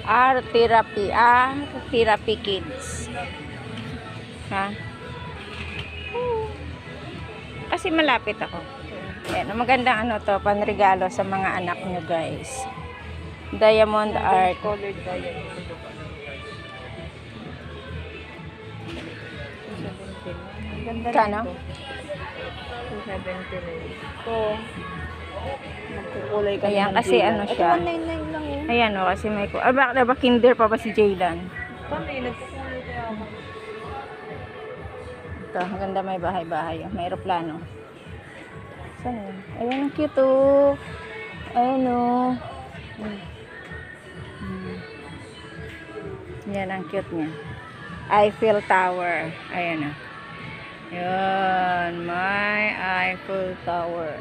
Art Therapy. Art Therapy Kids. Ha? Kasi malapit ako. Ayan, magandang ano to, panregalo sa mga anak nyo guys. Diamond Art. Colored diamond. Ganda Kano? nito. 270 na yun. Ito. Magkukulay ka Ayan, naman kasi dila. ano Ito, siya. 199 lang yun. Ayan o, kasi may... ba kinder pa ba si Jaylan? Kami, nagkukulay kaya ako. Ito, ang ganda, may bahay-bahay. May aeroplano. Saan yun? Ayan, ang cute o. Ayan o. Yan, ang cute niya. Eiffel Tower. Ayan o. Yan, may Eiffel Tower.